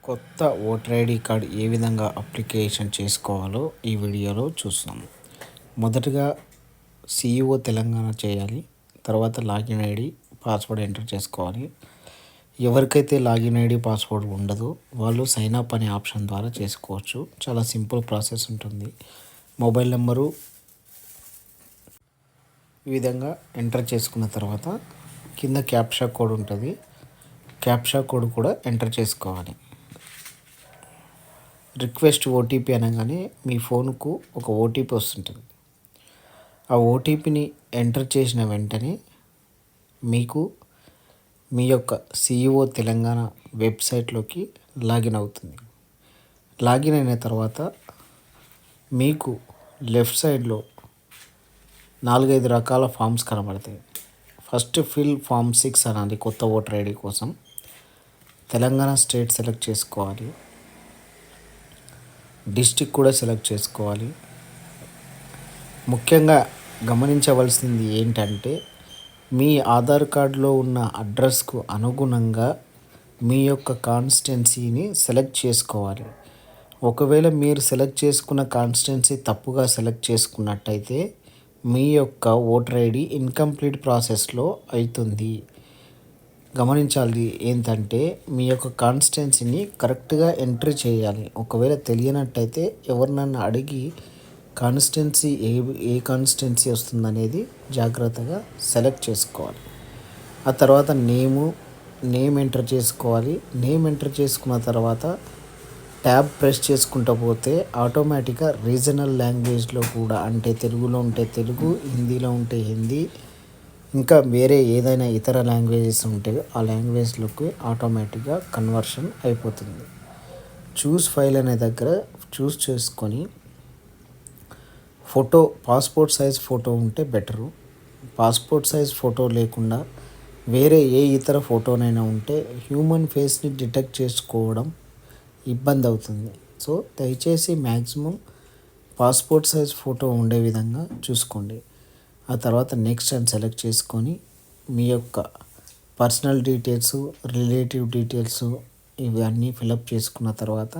కొత్త voter ID card ఏ విధంగా application చేసుకోవాలో ఈ వీడియోలో చూస్తాం. మొదటగా సిఇఓ తెలంగాణ చేయాలి. తర్వాత లాగిన్ ఐడి పాస్వర్డ్ ఎంటర్ చేసుకోవాలి. ఎవరికైతే లాగిన్ ఐడి పాస్వర్డ్ ఉండదో వాళ్ళు సైన్ అప్ అనే ఆప్షన్ ద్వారా చేసుకోవచ్చు. చాలా సింపుల్ ప్రాసెస్ ఉంటుంది. మొబైల్ నెంబరు ఈ విధంగా ఎంటర్ చేసుకున్న తర్వాత కింద క్యాప్చా కోడ్ ఉంటుంది. క్యాప్చా కోడ్ కూడా ఎంటర్ చేసుకోవాలి. రిక్వెస్ట్ ఓటీపీ అనగానే మీ ఫోన్కు ఒక ఓటీపీ వస్తుంటుంది. ఆ ఓటీపీని ఎంటర్ చేసిన వెంటనే మీకు మీ యొక్క సిఇఓ తెలంగాణ వెబ్సైట్లోకి లాగిన్ అవుతుంది. లాగిన్ అయిన తర్వాత మీకు లెఫ్ట్ సైడ్లో 4-5 రకాల ఫామ్స్ కనబడతాయి. ఫస్ట్ ఫిల్ ఫామ్ 6 అనాలి. కొత్త ఓటర్ ఐడి కోసం తెలంగాణ స్టేట్ సెలెక్ట్ చేసుకోవాలి. డిస్ట్రిక్ట్ కూడా సెలెక్ట్ చేసుకోవాలి. ముఖ్యంగా గమనించవలసింది ఏంటంటే మీ ఆధార్ కార్డులో ఉన్న అడ్రస్కు అనుగుణంగా మీ యొక్క కాన్స్టిట్యున్సీని సెలెక్ట్ చేసుకోవాలి. ఒకవేళ మీరు సెలెక్ట్ చేసుకున్న కాన్స్టిట్యున్సీ తప్పుగా సెలెక్ట్ చేసుకున్నట్టయితే మీ యొక్క ఓటర్ ఐడి ఇన్కంప్లీట్ ప్రాసెస్లో అవుతుంది. గమనించాలి ఏంటంటే మీ యొక్క కాన్స్టిట్యున్సీని కరెక్ట్గా ఎంట్రీ చేయాలి. ఒకవేళ తెలియనట్టయితే ఎవరినన్నా అడిగి కాన్స్టిట్యున్సీ ఏ కాన్స్టిట్యున్సీ వస్తుందనేది జాగ్రత్తగా సెలెక్ట్ చేసుకోవాలి. ఆ తర్వాత నేమ్ ఎంటర్ చేసుకోవాలి. నేమ్ ఎంటర్ చేసుకున్న తర్వాత ట్యాబ్ ప్రెస్ చేసుకుంటూ పోతే ఆటోమేటిక్గా రీజనల్ లాంగ్వేజ్లో కూడా, అంటే తెలుగులో ఉంటే తెలుగు, హిందీలో ఉంటే హిందీ, ఇంకా వేరే ఏదైనా ఇతర లాంగ్వేజెస్ ఉంటే ఆ లాంగ్వేజ్లోకి ఆటోమేటిక్గా కన్వర్షన్ అయిపోతుంది. చూస్ ఫైల్ అనే దగ్గర చూస్ చేసుకొని పాస్పోర్ట్ సైజ్ ఫోటో ఉంటే బెటరు. పాస్పోర్ట్ సైజ్ ఫోటో లేకుండా వేరే ఏ ఇతర ఫోటోనైనా ఉంటే హ్యూమన్ ఫేస్ని డిటెక్ట్ చేసుకోవడం ఇబ్బంది అవుతుంది. సో దయచేసి మ్యాక్సిమం పాస్పోర్ట్ సైజ్ ఫోటో ఉండే విధంగా చూసుకోండి. ఆ తర్వాత నెక్స్ట్ అని సెలెక్ట్ చేసుకొని మీ యొక్క పర్సనల్ డీటెయిల్స్, రిలేటివ్ డీటెయిల్స్ ఇవన్నీ ఫిలప్ చేసుకున్న తర్వాత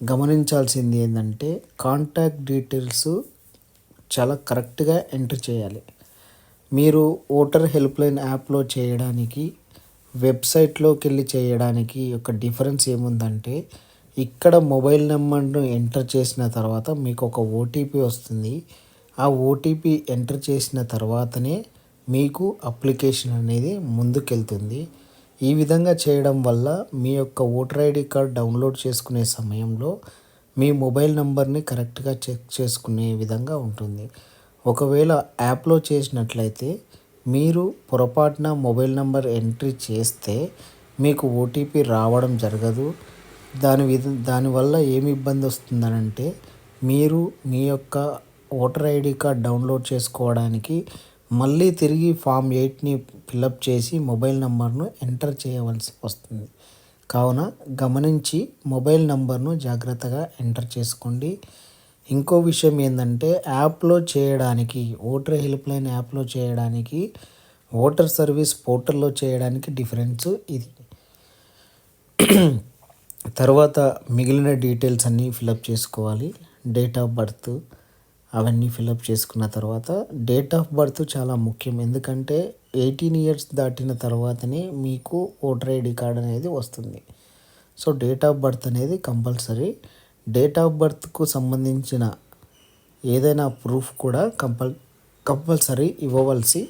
గమనించాల్సింది ఏంటంటే కాంటాక్ట్ డీటెయిల్స్ చాలా కరెక్ట్గా ఎంటర్ చేయాలి. మీరు ఓటర్ హెల్ప్లైన్ యాప్లో చేయడానికి, వెబ్సైట్లోకి వెళ్ళి చేయడానికి యొక్క డిఫరెన్స్ ఏముందంటే ఇక్కడ మొబైల్ నెంబర్ను ఎంటర్ చేసిన తర్వాత మీకు ఒక ఓటీపీ వస్తుంది. ఆ ఓటీపీ ఎంటర్ చేసిన తర్వాతనే మీకు అప్లికేషన్ అనేది ముందుకెళ్తుంది. ఈ విధంగా చేయడం వల్ల మీ యొక్క ఓటర్ ఐడి కార్డ్ డౌన్లోడ్ చేసుకునే సమయంలో మీ మొబైల్ నెంబర్ని కరెక్ట్గా చెక్ చేసుకునే విధంగా ఉంటుంది. ఒకవేళ యాప్లో చేసినట్లయితే మీరు పొరపాటున మొబైల్ నెంబర్ ఎంట్రీ చేస్తే మీకు ఓటీపీ రావడం జరగదు. దానివల్ల ఏమి ఇబ్బంది వస్తుందనంటే మీరు మీ యొక్క ఓటర్ ఐడి కార్డ్ డౌన్లోడ్ చేసుకోవడానికి మళ్ళీ తిరిగి ఫామ్ 8ని ఫిలప్ చేసి మొబైల్ నెంబర్ను ఎంటర్ చేయవలసి వస్తుంది. కావున గమనించి మొబైల్ నెంబర్ను జాగ్రత్తగా ఎంటర్ చేసుకోండి. ఇంకో విషయం ఏంటంటే యాప్లో చేయడానికి, ఓటర్ హెల్ప్లైన్ యాప్లో చేయడానికి, ఓటర్ సర్వీస్ పోర్టల్లో చేయడానికి డిఫరెన్స్ ఇది. తర్వాత మిగిలిన డీటెయిల్స్ అన్నీ ఫిలప్ చేసుకోవాలి. డేట్ ఆఫ్ బర్త్ అవన్నీ ఫిలప్ చేసుకున్న తర్వాత డేట్ ఆఫ్ బర్త్ చాలా ముఖ్యం. ఎందుకంటే 18 ఇయర్స్ దాటిన తర్వాతనే మీకు ఓటర్ ఐడి కార్డ్ అనేది వస్తుంది. సో డేట్ ఆఫ్ బర్త్ అనేది కంపల్సరీ. డేట్ ఆఫ్ బర్త్కు సంబంధించిన ఏదైనా ప్రూఫ్ కూడా కంపల్సరీ ఇవ్వవలసి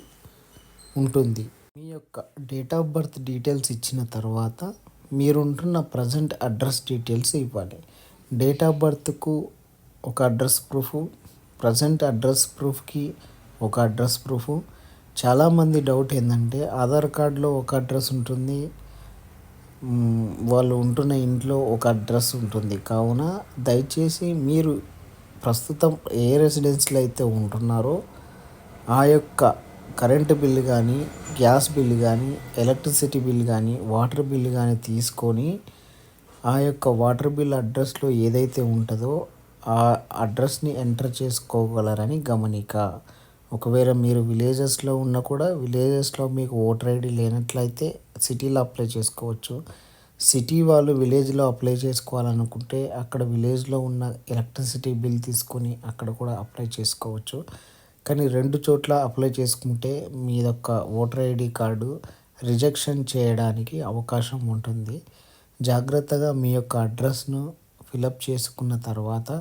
ఉంటుంది. మీ యొక్క డేట్ ఆఫ్ బర్త్ డీటెయిల్స్ ఇచ్చిన తర్వాత మీరుంటున్న ప్రజెంట్ అడ్రస్ డీటెయిల్స్ ఇవ్వాలి. డేట్ ఆఫ్ బర్త్కు ఒక అడ్రస్ ప్రూఫ్, ప్రజెంట్ అడ్రస్ ప్రూఫ్కి ఒక అడ్రస్ ప్రూఫ్. చాలామంది డౌట్ ఏంటంటే ఆధార్ కార్డులో ఒక అడ్రస్ ఉంటుంది, వాళ్ళు ఉంటున్న ఇంట్లో ఒక అడ్రస్ ఉంటుంది. కావున దయచేసి మీరు ప్రస్తుతం ఏ రెసిడెన్స్లో అయితే ఉంటున్నారో ఆ యొక్క కరెంటు బిల్లు కానీ, గ్యాస్ బిల్లు కానీ, ఎలక్ట్రిసిటీ బిల్ కానీ, వాటర్ బిల్లు కానీ తీసుకొని ఆ యొక్క వాటర్ బిల్ అడ్రస్లో ఏదైతే ఉంటుందో ఆ అడ్రస్ని ఎంటర్ చేసుకోగలరని గమనిక. ఒకవేళ మీరు విలేజెస్లో ఉన్నా కూడా విలేజెస్లో మీకు ఓటర్ ఐడి లేనట్లయితే సిటీలో అప్లై చేసుకోవచ్చు. సిటీ వాళ్ళు విలేజ్లో అప్లై చేసుకోవాలనుకుంటే అక్కడ విలేజ్లో ఉన్న ఎలక్ట్రిసిటీ బిల్ తీసుకొని అక్కడ కూడా అప్లై చేసుకోవచ్చు. కానీ రెండు చోట్ల అప్లై చేసుకుంటే మీ యొక్క ఓటర్ ఐడి కార్డు రిజెక్షన్ చేయడానికి అవకాశం ఉంటుంది. జాగ్రత్తగా మీ యొక్క అడ్రస్ను ఫిలప్ చేసుకున్న తర్వాత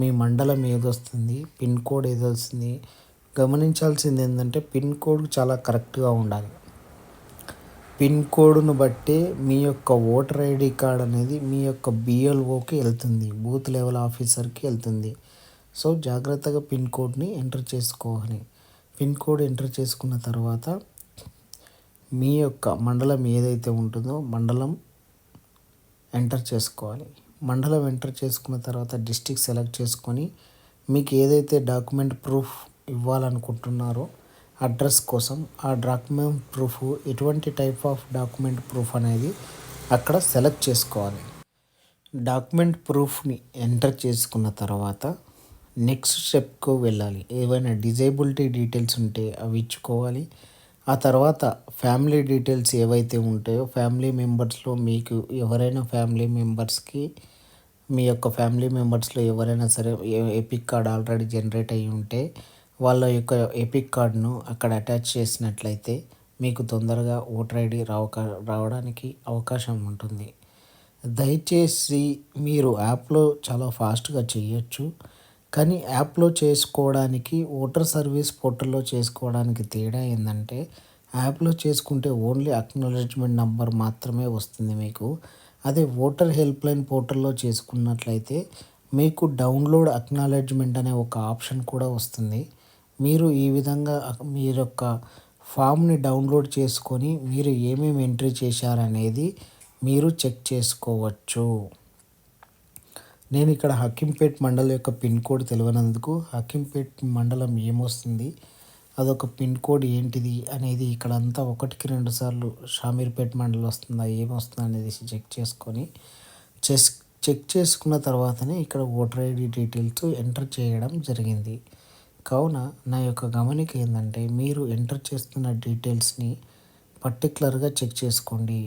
మీ మండలం ఏదొస్తుంది, పిన్ కోడ్ ఏదొస్తుంది, గమనించాల్సింది ఏంటంటే పిన్ కోడ్ చాలా కరెక్ట్గా ఉండాలి. పిన్ కోడ్ను బట్టి మీ యొక్క ఓటర్ ఐడి కార్డ్ అనేది మీ యొక్క బిఎల్ఓకి వెళ్తుంది, బూత్ లెవెల్ ఆఫీసర్కి వెళ్తుంది. సో జాగ్రత్తగా పిన్ కోడ్ని ఎంటర్ చేసుకోవాలి. పిన్ కోడ్ ఎంటర్ చేసుకున్న తర్వాత మీ యొక్క మండలం ఏదైతే ఉంటుందో మండలం ఎంటర్ చేసుకోవాలి. మండలం ఎంటర్ చేసుకున్న తర్వాత డిస్ట్రిక్ట్ సెలెక్ట్ చేసుకొని మీకు ఏదైతే డాక్యుమెంట్ ప్రూఫ్ ఇవ్వాలనుకుంటున్నారో అడ్రస్ కోసం ఆ డాక్యుమెంట్ ప్రూఫ్ ఎటువంటి టైప్ ఆఫ్ డాక్యుమెంట్ ప్రూఫ్ అనేది అక్కడ సెలెక్ట్ చేసుకోవాలి. డాక్యుమెంట్ ప్రూఫ్ని ఎంటర్ చేసుకున్న తర్వాత నెక్స్ట్ స్టెప్కు వెళ్ళాలి. ఏవైనా డిజేబిలిటీ డీటెయిల్స్ ఉంటే అవి ఇచ్చుకోవాలి. ఆ తర్వాత ఫ్యామిలీ డీటెయిల్స్ ఏవైతే ఉంటాయో ఫ్యామిలీ మెంబర్స్లో మీకు ఎవరైనా ఫ్యామిలీ మెంబర్స్కి మీ యొక్క ఫ్యామిలీ మెంబర్స్లో ఎవరైనా సరే ఎపిక్ కార్డ్ ఆల్రెడీ జనరేట్ అయ్యి ఉంటే వాళ్ళ యొక్క ఎపిక్ కార్డ్ను అక్కడ అటాచ్ చేసినట్లయితే మీకు తొందరగా ఓటర్ ఐడి రావడానికి అవకాశం ఉంటుంది. దయచేసి మీరు యాప్లో చాలా ఫాస్ట్గా చేయొచ్చు. కానీ యాప్లో చేసుకోవడానికి ఓటర్ సర్వీస్ పోర్టల్లో చేసుకోవడానికి తేడా ఏంటంటే యాప్లో చేసుకుంటే ఓన్లీ అక్నాలెడ్జ్మెంట్ నెంబర్ మాత్రమే వస్తుంది మీకు. అదే ఓటర్ హెల్ప్ లైన్ పోర్టల్లో చేసుకున్నట్లయితే మీకు డౌన్లోడ్ అక్నాలెడ్జ్మెంట్ అనే ఒక ఆప్షన్ కూడా వస్తుంది. మీరు ఈ విధంగా మీరు యొక్క ఫామ్ని డౌన్లోడ్ చేసుకొని మీరు ఏమేమి ఎంట్రీ చేశారనేది మీరు చెక్ చేసుకోవచ్చు. నేను ఇక్కడ హకీంపేట్ మండలం యొక్క పిన్ కోడ్ తెలియనందుకు హకీంపేట్ మండలం ఏమొస్తుంది, అదొక పిన్ కోడ్ ఏంటిది అనేది ఇక్కడ అంతా 1కి 2 సార్లు షామీర్పేట్ మండలం వస్తుందా ఏమొస్తుందా అనేది చెక్ చేసుకొని చెక్ చేసుకున్న తర్వాతనే ఇక్కడ ఓటర్ ఐడి డీటెయిల్స్ ఎంటర్ చేయడం జరిగింది. కావున నా యొక్క గమనిక ఏంటంటే మీరు ఎంటర్ చేస్తున్న డీటెయిల్స్ని పర్టికులర్గా చెక్ చేసుకోండి.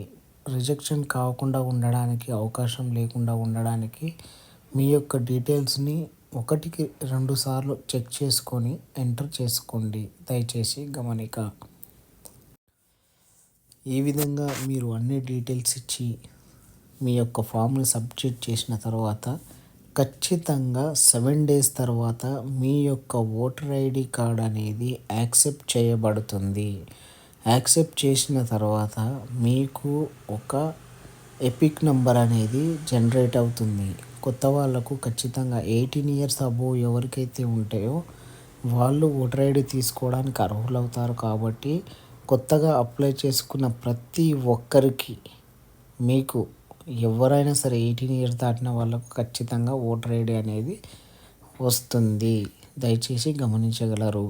రిజెక్షన్ కాకుండా ఉండడానికి అవకాశం లేకుండా ఉండడానికి మీ యొక్క డీటెయిల్స్ని 1కి 2 సార్లు చెక్ చేసుకొని ఎంటర్ చేసుకోండి. దయచేసి గమనిక. ఈ విధంగా మీరు అన్ని డీటెయిల్స్ ఇచ్చి మీ యొక్క ఫామ్ని సబ్మిట్ చేసిన తర్వాత ఖచ్చితంగా 7 days తర్వాత మీ యొక్క ఓటర్ ఐడి కార్డ్ అనేది యాక్సెప్ట్ చేయబడుతుంది. యాక్సెప్ట్ చేసిన తర్వాత మీకు ఒక ఎపిక్ నెంబర్ అనేది జనరేట్ అవుతుంది. కొత్త వాళ్ళకు ఖచ్చితంగా 18 years అబోవ్ ఎవరికైతే ఉంటాయో వాళ్ళు ఓటర్ ఐడి తీసుకోవడానికి అర్హులవుతారు. కాబట్టి కొత్తగా అప్లై చేసుకున్న ప్రతి ఒక్కరికి మీకు ఎవరైనా సరే 18 years దాటిన వాళ్ళకు ఖచ్చితంగా ఓటర్ ఐడి అనేది వస్తుంది. దయచేసి గమనించగలరు.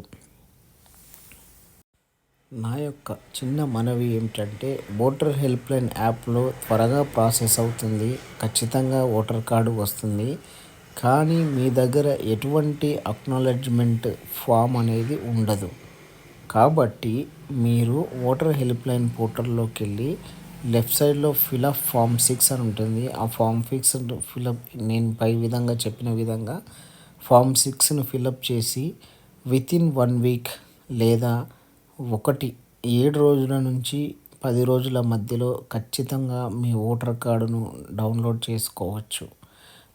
నా యొక్క చిన్న మనవి ఏమిటంటే ఓటర్ హెల్ప్ లైన్ యాప్లో త్వరగా ప్రాసెస్ అవుతుంది. ఖచ్చితంగా ఓటర్ కార్డు వస్తుంది. కానీ మీ దగ్గర ఎటువంటి అక్నాలెడ్జ్మెంట్ ఫామ్ అనేది ఉండదు. కాబట్టి మీరు ఓటర్ హెల్ప్ లైన్ పోర్టల్లోకి వెళ్ళి లెఫ్ట్ సైడ్లో ఫిలప్ ఫామ్ 6 అని ఉంటుంది. ఆ ఫామ్ 6 ఫిలప్ నేను పై విధంగా చెప్పిన విధంగా ఫామ్ 6ను ఫిలప్ చేసి వితిన్ 1 week లేదా 7 రోజుల నుంచి 10 రోజుల మధ్యలో ఖచ్చితంగా మీ ఓటర్ కార్డును డౌన్లోడ్ చేసుకోవచ్చు.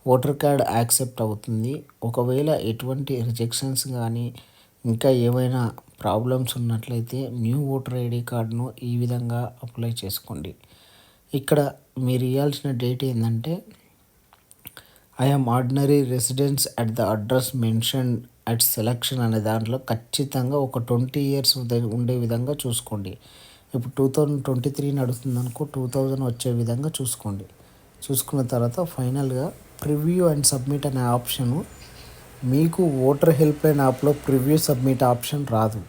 ఓటర్ కార్డ్ యాక్సెప్ట్ అవుతుంది. ఒకవేళ ఎటువంటి రిజెక్షన్స్ కానీ ఇంకా ఏమైనా ప్రాబ్లమ్స్ ఉన్నట్లయితే న్యూ ఓటర్ ఐడి కార్డును ఈ విధంగా అప్లై చేసుకోండి. ఇక్కడ మీరు ఇవ్వాల్సిన డేట్ ఏంటంటే I am ordinary residence at the address mention at selection అనే దాంట్లో ఖచ్చితంగా ఒక 20 years ఉండే విధంగా చూసుకోండి. ఇప్పుడు 2023 నడుస్తుంది అనుకో 2000 వచ్చే విధంగా చూసుకోండి. చూసుకున్న తర్వాత ఫైనల్గా ప్రివ్యూ అండ్ సబ్మిట్ అనే ఆప్షను మీకు ఓటర్ హెల్ప్ లైన్ యాప్లో ప్రివ్యూ సబ్మిట్ ఆప్షన్ రాదు.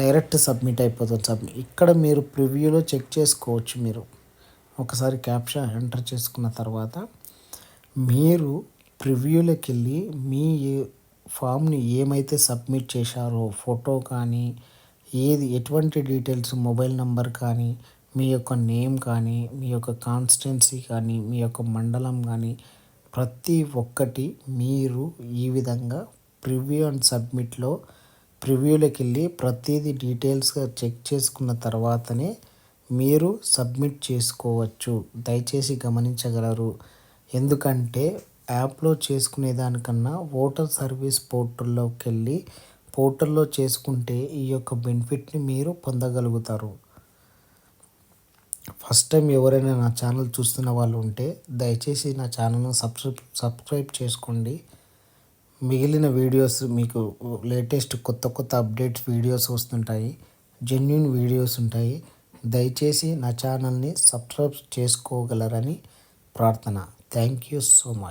డైరెక్ట్ సబ్మిట్ అయిపోతుంది. ఇక్కడ మీరు ప్రివ్యూలో చెక్ చేసుకోవచ్చు. మీరు ఒకసారి క్యాప్షా ఎంటర్ చేసుకున్న తర్వాత మీరు ప్రివ్యూలోకి వెళ్ళి మీ ఫామ్ని ఏమైతే సబ్మిట్ చేశారో ఫోటో కానీ ఎటువంటి డీటెయిల్స్ మొబైల్ నెంబర్ కానీ మీ యొక్క నేమ్ కానీ, మీ యొక్క కాన్స్టిట్యున్సీ కానీ, మీ యొక్క మండలం కానీ ప్రతి ఒక్కటి మీరు ఈ విధంగా ప్రివ్యూ అండ్ సబ్మిట్‌లో ప్రివ్యూలోకెళ్ళి ప్రతీది డీటెయిల్స్‌గా చెక్ చేసుకున్న తర్వాతనే మీరు సబ్మిట్ చేసుకోవచ్చు. దయచేసి గమనించగలరు. ఎందుకంటే యాప్‌లో చేసుకునే దానికన్నా ఓటర్ సర్వీస్ పోర్టల్‌లో చేసుకుంటే ఈ యొక్క బెనిఫిట్‌ని మీరు పొందగలుగుతారు. ఫస్ట్ టైం ఎవరైనా నా ఛానల్ చూస్తున్న వాళ్ళు ఉంటే దయచేసి నా ఛానల్‌ను సబ్స్క్రైబ్ చేసుకోండి. మిగిలిన వీడియోస్ మీకు లేటెస్ట్ కొత్త అప్డేట్స్ వీడియోస్ వస్తుంటాయి. జెన్యూన్ వీడియోస్ ఉంటాయి. దయచేసి నా ఛానల్‌ని సబ్స్క్రైబ్ చేసుకోగలరని ప్రార్థన. Thank you so much.